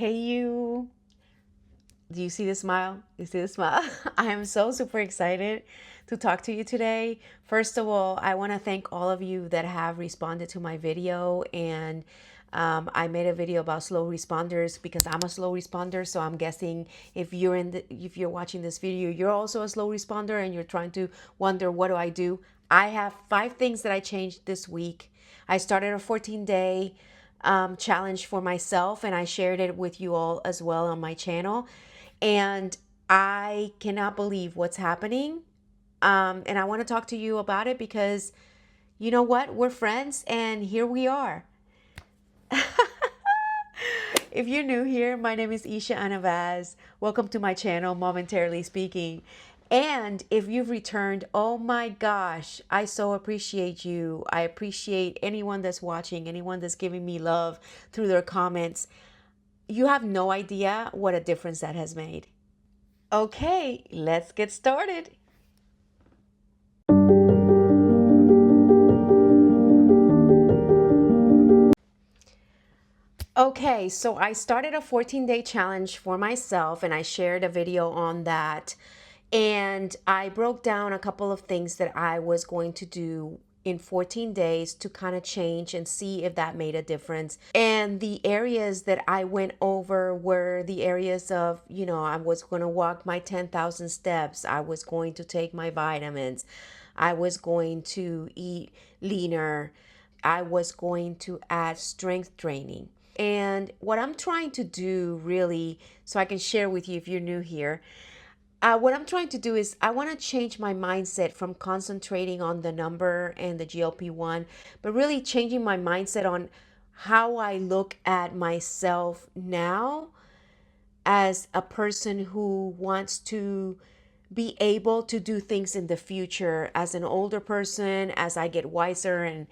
Hey, you. Do you see the smile? You see the smile? I am so super excited to talk to you today. First of all, I want to thank all of you that have responded to my video. And I made a video about slow responders because I'm a slow responder. So I'm guessing if you're watching this video, you're also a slow responder and you're trying to wonder, what do I do? I have 5 things that I changed this week. I started a 14-day challenge for myself, and I shared it with you all as well on my channel. And I cannot believe what's happening. And I want to talk to you about it because you know what? We're friends, and here we are. If you're new here, my name is Isha Anavaz. Welcome to my channel, Momentarily Speaking. And if you've returned, oh my gosh, I so appreciate you. I appreciate anyone that's watching, anyone that's giving me love through their comments. You have no idea what a difference that has made. Okay, let's get started. Okay, so I started a 14-day challenge for myself and I shared a video on that. And I broke down a couple of things that I was going to do in 14 days to kind of change and see if that made a difference. And the areas that I went over were the areas of, I was going to walk my 10,000 steps. I was going to take my vitamins. I was going to eat leaner. I was going to add strength training. And what I'm trying to do really, so I can share with you if you're new here, what I'm trying to do is I want to change my mindset from concentrating on the number and the GLP-1, but really changing my mindset on how I look at myself now as a person who wants to be able to do things in the future as an older person, as I get wiser and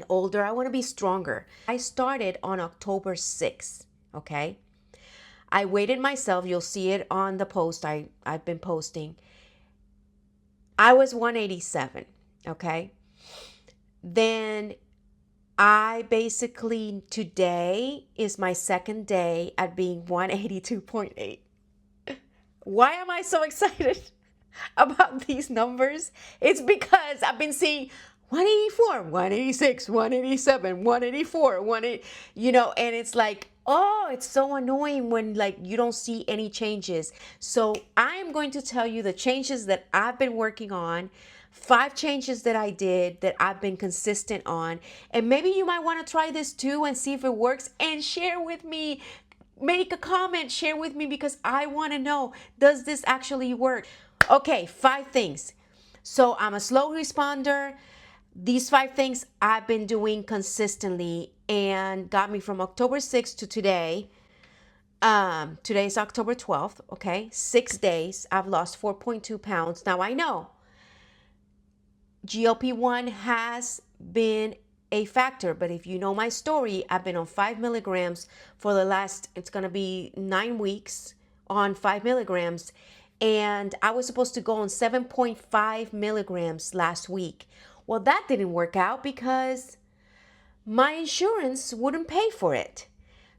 older. I want to be stronger. I started on October 6th, okay? I weighted myself. You'll see it on the post I've been posting. I was 187, okay? Then I basically, today is my second day at being 182.8. Why am I so excited about these numbers? It's because I've been seeing 184, 186, 187, 184, 180, and it's like, oh, it's so annoying when like you don't see any changes. So I am going to tell you the changes that I've been working on, 5 changes that I did that I've been consistent on. And maybe you might want to try this too and see if it works and share with me. Make a comment, share with me because I want to know, does this actually work? Okay, 5 things. So I'm a slow responder. These 5 things I've been doing consistently and got me from October 6th to today. Today's October 12th, okay? 6 days. I've lost 4.2 pounds. Now I know GLP-1 has been a factor, but if you know my story, I've been on 5 milligrams for the last, it's going to be 9 weeks on 5 milligrams. And I was supposed to go on 7.5 milligrams last week. Well, that didn't work out because my insurance wouldn't pay for it.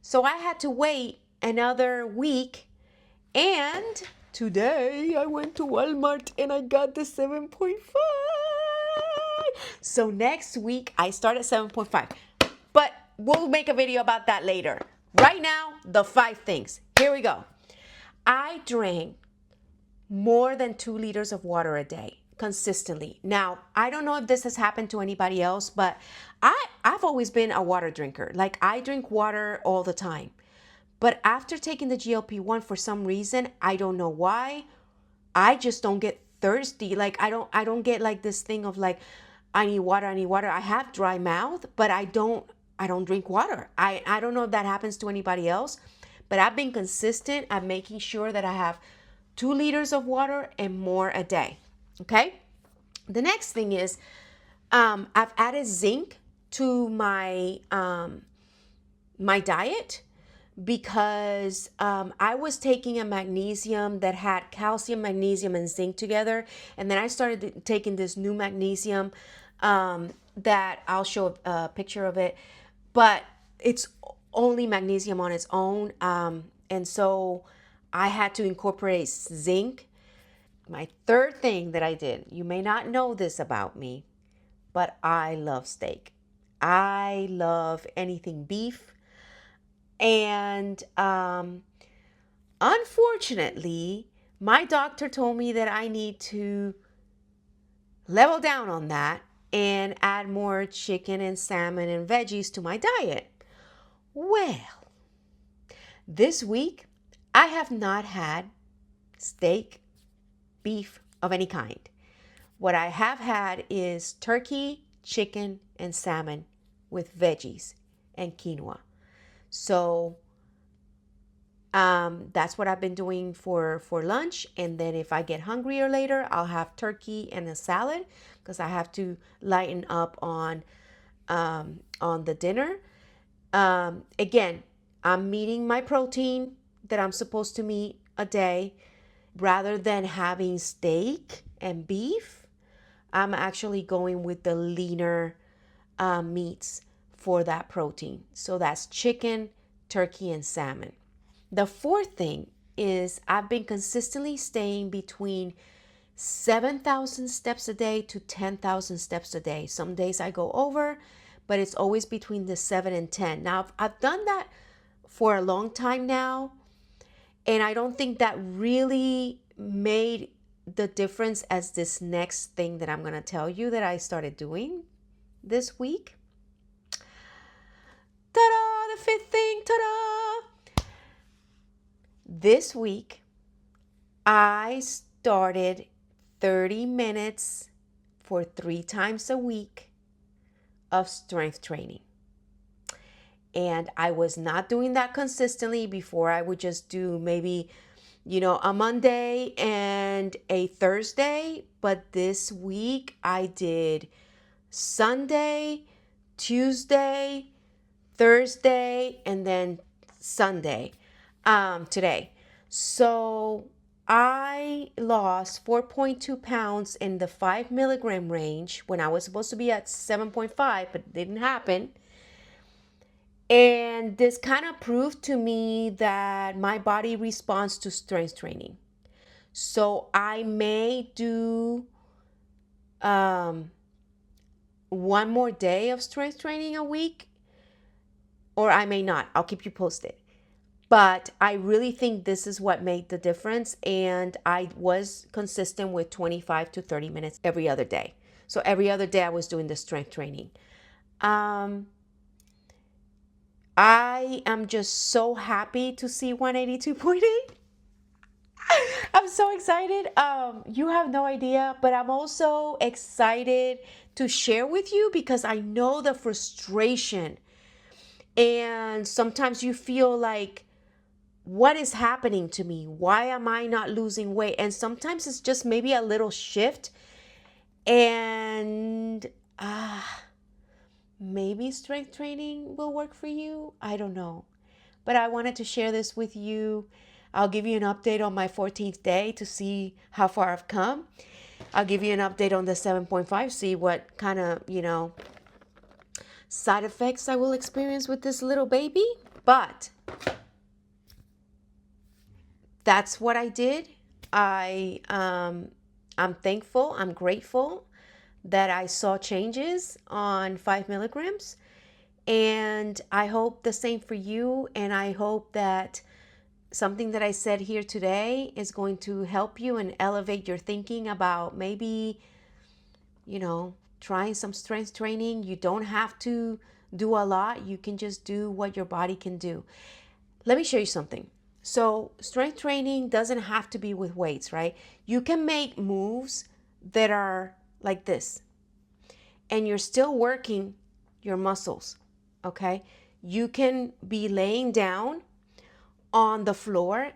So I had to wait another week. And today I went to Walmart and I got the 7.5. So next week I start at 7.5. But we'll make a video about that later. Right now, the 5 things. Here we go. I drank more than 2 liters of water a day consistently. Now, I don't know if this has happened to anybody else, but I've always been a water drinker. Like I drink water all the time. But after taking the GLP-1, for some reason, I don't know why, I just don't get thirsty. Like I don't get like this thing of like, I need water, I need water. I have dry mouth, but I don't drink water. I don't know if that happens to anybody else, but I've been consistent at making sure that I have 2 liters of water and more a day. Okay. The next thing is I've added zinc to my my diet because I was taking a magnesium that had calcium, magnesium, and zinc together. And then I started taking this new magnesium that I'll show a picture of it. But it's only magnesium on its own. And so I had to incorporate zinc. My third thing that I did, you may not know this about me, but I love steak. I love anything beef. And unfortunately, my doctor told me that I need to level down on that and add more chicken and salmon and veggies to my diet. Well, this week I have not had steak, beef of any kind. What I have had is turkey, chicken, and salmon with veggies and quinoa. So that's what I've been doing for lunch. And then if I get hungrier later, I'll have turkey and a salad because I have to lighten up on the dinner. Again, I'm meeting my protein that I'm supposed to meet a day. Rather than having steak and beef, I'm actually going with the leaner meats for that protein. So that's chicken, turkey, and salmon. The fourth thing is I've been consistently staying between 7,000 steps a day to 10,000 steps a day. Some days I go over, but it's always between the 7 and 10. Now, I've done that for a long time now, and I don't think that really made the difference as this next thing that I'm going to tell you that I started doing this week. Ta-da! The fifth thing, ta-da! This week, I started 30 minutes for 3 times a week of strength training. And I was not doing that consistently. Before, I would just do maybe, a Monday and a Thursday. But this week I did Sunday, Tuesday, Thursday, and then Sunday, today. So I lost 4.2 pounds in the 5 milligram range when I was supposed to be at 7.5, but it didn't happen. And this kind of proved to me that my body responds to strength training. So I may do one more day of strength training a week, or I may not. I'll keep you posted. But I really think this is what made the difference. And I was consistent with 25 to 30 minutes every other day. So every other day I was doing the strength training. I am just so happy to see 182.8. I'm so excited. You have no idea, but I'm also excited to share with you because I know the frustration. And sometimes you feel like, what is happening to me? Why am I not losing weight? And sometimes it's just maybe a little shift. And maybe strength training will work for you. I don't know. But I wanted to share this with you. I'll give you an update on my 14th day to see how far I've come. I'll give you an update on the 7.5, see what kind of, side effects I will experience with this little baby. But that's what I did. I'm thankful, I'm grateful that I saw changes on 5 milligrams. And I hope the same for you. And I hope that something that I said here today is going to help you and elevate your thinking about maybe, trying some strength training. You don't have to do a lot. You can just do what your body can do. Let me show you something. So strength training doesn't have to be with weights, right? You can make moves that are like this, and you're still working your muscles, okay? You can be laying down on the floor.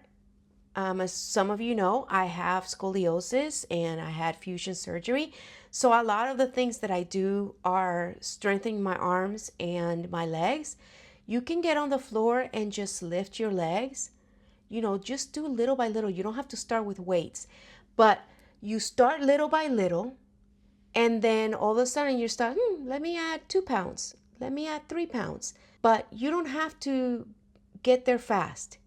As some of you know, I have scoliosis and I had fusion surgery. So a lot of the things that I do are strengthening my arms and my legs. You can get on the floor and just lift your legs. Just do little by little. You don't have to start with weights, but you start little by little. And then all of a sudden you start, let me add 2 pounds. Let me add 3 pounds. But you don't have to get there fast.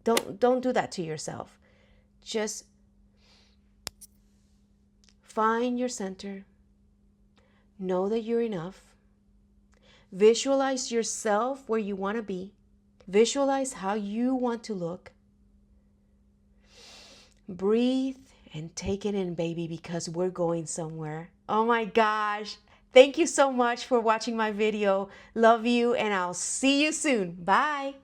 Don't do that to yourself. Just find your center. Know that you're enough. Visualize yourself where you want to be. Visualize how you want to look. Breathe and take it in, baby, because we're going somewhere. Oh my gosh. Thank you so much for watching my video. Love you, and I'll see you soon. Bye.